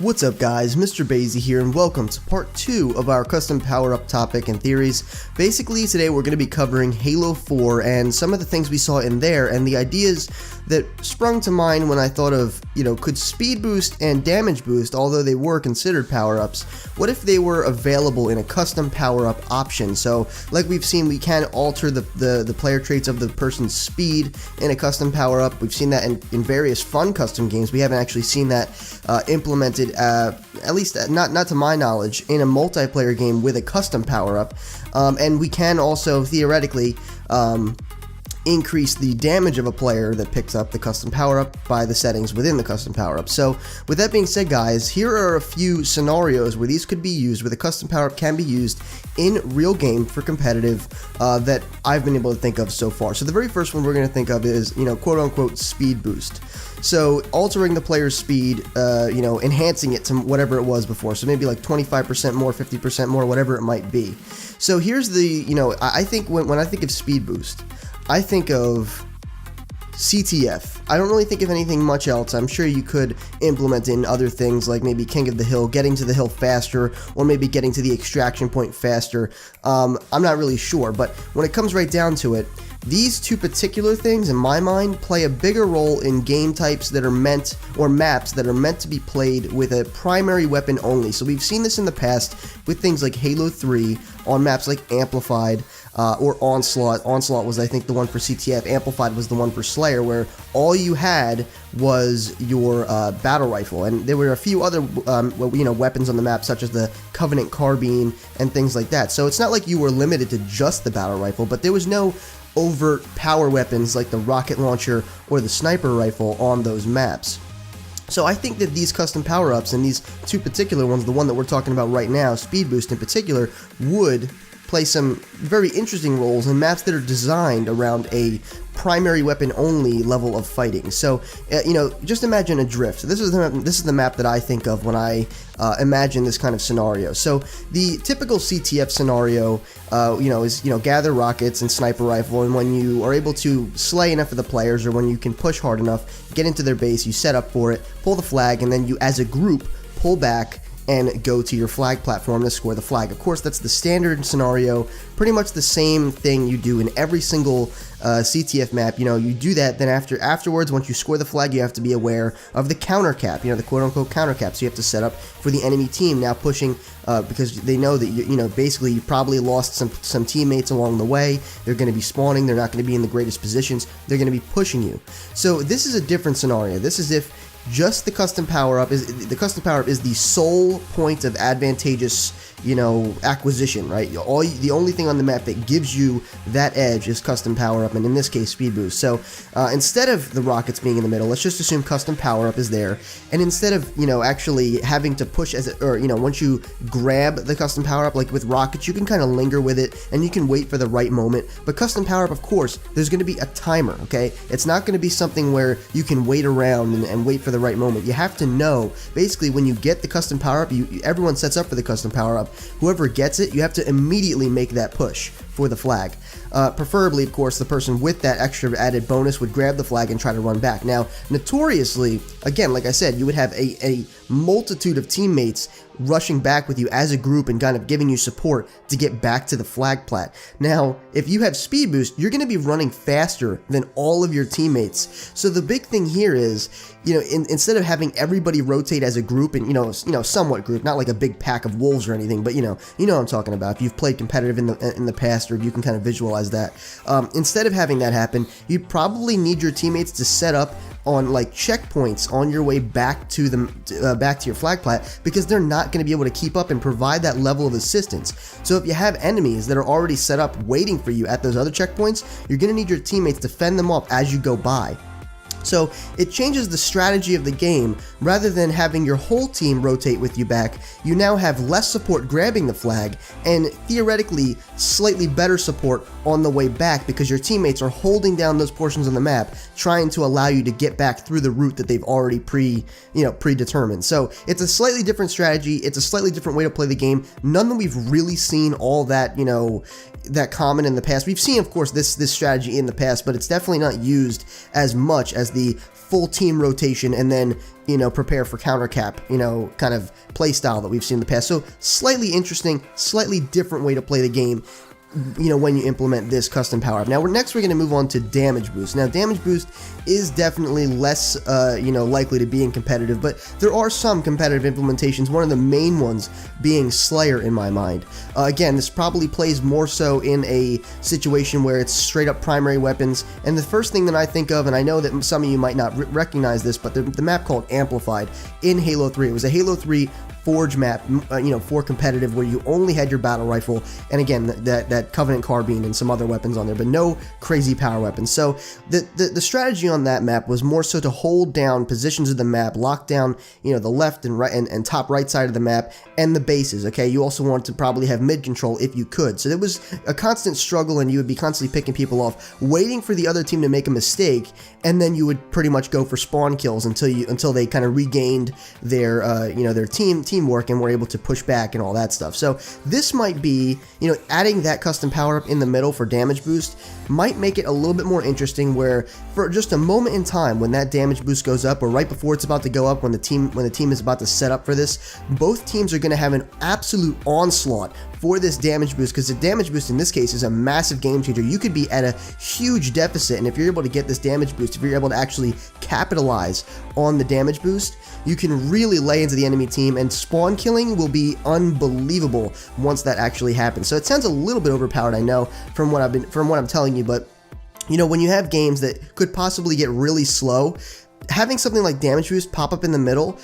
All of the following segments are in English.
What's up guys, MrBayeasy here and welcome to part 2 of our custom power-up topic and theories. Basically today we're going to be covering Halo 4 and some of the things we saw in there and the ideas that sprung to mind when I thought of, could speed boost and damage boost, although they were considered power-ups, what if they were available in a custom power-up option? So like we've seen, we can alter the player traits of the person's speed in a custom power-up. We've seen that in various fun custom games. We haven't actually seen that implemented at least not to my knowledge, in a multiplayer game with a custom power-up, and we can also theoretically increase the damage of a player that picks up the custom power-up by the settings within the custom power-up. So with that being said guys, here are a few scenarios where these could be used, where the custom power-up can be used in real game for competitive that I've been able to think of so far. So the very first one we're going to think of is, quote-unquote speed boost. So altering the player's speed, enhancing it to whatever it was before. So maybe like 25% more, 50% more, whatever it might be. So here's the, I think when I think of speed boost, I think of CTF. I don't really think of anything much else. I'm sure you could implement in other things like maybe King of the Hill, getting to the hill faster, or maybe getting to the extraction point faster. I'm not really sure, but when it comes right down to it, these two particular things, in my mind, play a bigger role in game types that are meant, or maps that are meant to be played with a primary weapon only. So we've seen this in the past with things like Halo 3 on maps like Amplified or Onslaught. Onslaught was, I think, the one for CTF. Amplified was the one for Slayer, where all you had was your battle rifle, and there were a few other weapons on the map, such as the Covenant carbine and things like that. So it's not like you were limited to just the battle rifle, but there was no overt power weapons like the rocket launcher or the sniper rifle on those maps. So I think that these custom power-ups and these two particular ones, the one that we're talking about right now, Speed Boost in particular, would play some very interesting roles in maps that are designed around a primary weapon only level of fighting. So just imagine a drift. This is the map that I think of when I imagine this kind of scenario. So the typical CTF scenario is gather rockets and sniper rifle, and when you are able to slay enough of the players, or when you can push hard enough, get into their base, you set up for it, pull the flag, and then you as a group pull back and go to your flag platform to score the flag. Of course, that's the standard scenario, pretty much the same thing you do in every single CTF map. You do that, then afterwards, once you score the flag, you have to be aware of the counter cap, the quote-unquote counter cap. So you have to set up for the enemy team now pushing, because they know that, basically you probably lost some teammates along the way. They're going to be spawning, they're not going to be in the greatest positions, they're going to be pushing you. So this is a different scenario. This is if just the custom power-up is the sole point of advantageous, acquisition, right? The only thing on the map that gives you that edge is custom power-up, and in this case, speed boost. So instead of the rockets being in the middle, let's just assume custom power-up is there, and instead of actually having to push once you grab the custom power-up, like with rockets, you can kind of linger with it and you can wait for the right moment. But custom power-up, of course, there's going to be a timer. Okay, it's not going to be something where you can wait around and wait for the right moment. You have to know, basically, when you get the custom power-up, everyone sets up for the custom power-up. Whoever gets it, you have to immediately make that push for the flag. Preferably, of course, the person with that extra added bonus would grab the flag and try to run back. Now, notoriously, again, like I said, you would have a multitude of teammates rushing back with you as a group and kind of giving you support to get back to the flag plat. Now, if you have speed boost, you're going to be running faster than all of your teammates. So the big thing here is, instead of having everybody rotate as a group and, somewhat group, not like a big pack of wolves or anything, but you know what I'm talking about. If you've played competitive in the past, or if you can kind of visualize that, instead of having that happen, you probably need your teammates to set up on like checkpoints on your way back to back to your flag plat, because they're not going to be able to keep up and provide that level of assistance. So if you have enemies that are already set up waiting for you at those other checkpoints, you're going to need your teammates to fend them off as you go by. So it changes the strategy of the game. Rather than having your whole team rotate with you back, you now have less support grabbing the flag, and theoretically slightly better support on the way back, because your teammates are holding down those portions on the map, trying to allow you to get back through the route that they've already predetermined. So it's a slightly different strategy. It's a slightly different way to play the game. None that we've really seen all that, that common in the past. We've seen, of course, this strategy in the past, but it's definitely not used as much as the full team rotation and then, prepare for counter cap, kind of play style that we've seen in the past. So slightly interesting, slightly different way to play the game, when you implement this custom power up. Now, next we're going to move on to damage boost. Now, damage boost is definitely less, likely to be in competitive, but there are some competitive implementations, one of the main ones being Slayer in my mind. Again, this probably plays more so in a situation where it's straight up primary weapons, and the first thing that I think of, and I know that some of you might not recognize this, but the map called Amplified in Halo 3. It was a Halo 3 Forge map, for competitive, where you only had your battle rifle, and again, that Covenant carbine and some other weapons on there, but no crazy power weapons. So the strategy on that map was more so to hold down positions of the map, lock down, the left and right and top right side of the map, and the bases. Okay, you also wanted to probably have mid control if you could. So there was a constant struggle, and you would be constantly picking people off, waiting for the other team to make a mistake, and then you would pretty much go for spawn kills until they kind of regained their their teamwork and were able to push back and all that stuff. So this might be, adding that custom power up in the middle for damage boost might make it a little bit more interesting, where for just a moment in time when that damage boost goes up, or right before it's about to go up, when the team is about to set up for this, both teams are going to have an absolute onslaught for this damage boost, because the damage boost in this case is a massive game changer. You could be at a huge deficit, and if you're able to get this damage boost, if you're able to actually capitalize on the damage boost, you can really lay into the enemy team, and spawn killing will be unbelievable once that actually happens. So it sounds a little bit overpowered, I know, from what I'm telling you, but when you have games that could possibly get really slow, having something like damage boost pop up in the middle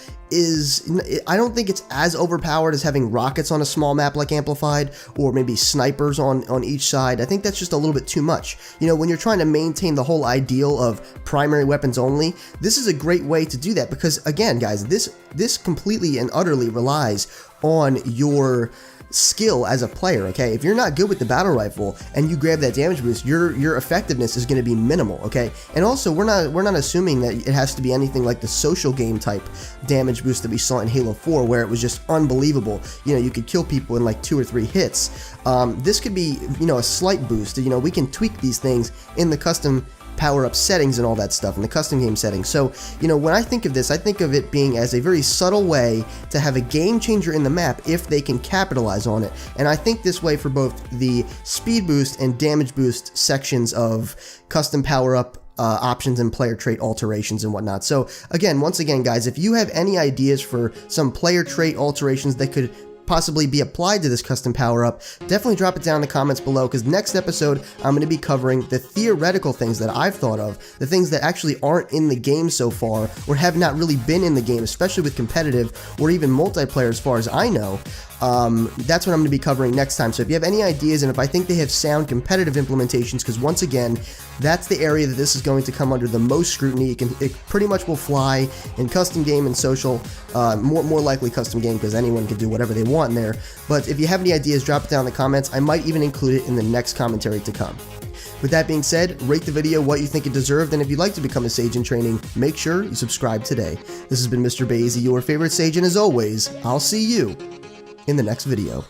I don't think it's as overpowered as having rockets on a small map like Amplified, or maybe snipers on each side. I think that's just a little bit too much. When you're trying to maintain the whole ideal of primary weapons only, this is a great way to do that, because again, guys, this completely and utterly relies on your skill as a player. Okay, if you're not good with the battle rifle and you grab that damage boost, your effectiveness is going to be minimal. Okay, and also we're not assuming that it has to be anything like the social game type damage boost that we saw in Halo 4, where it was just unbelievable. You could kill people in like 2 or 3 hits. This could be a slight boost. We can tweak these things in the custom power-up settings and all that stuff in the custom game settings. So, when I think of this, I think of it being as a very subtle way to have a game changer in the map if they can capitalize on it. And I think this way for both the speed boost and damage boost sections of custom power-up options and player trait alterations and whatnot. So again, once again, guys, if you have any ideas for some player trait alterations that could possibly be applied to this custom power-up, definitely drop it down in the comments below, because next episode I'm going to be covering the theoretical things that I've thought of, the things that actually aren't in the game so far, or have not really been in the game, especially with competitive or even multiplayer as far as I know. That's what I'm going to be covering next time. So if you have any ideas, and if I think they have sound competitive implementations, because once again, that's the area that this is going to come under the most scrutiny. It pretty much will fly in custom game and social, more likely custom game, because anyone can do whatever they want in there. But if you have any ideas, drop it down in the comments. I might even include it in the next commentary to come. With that being said, rate the video what you think it deserved, and if you'd like to become a Sage in training, make sure you subscribe today. This has been MrBayeasy, your favorite Sage, and as always, I'll see you in the next video.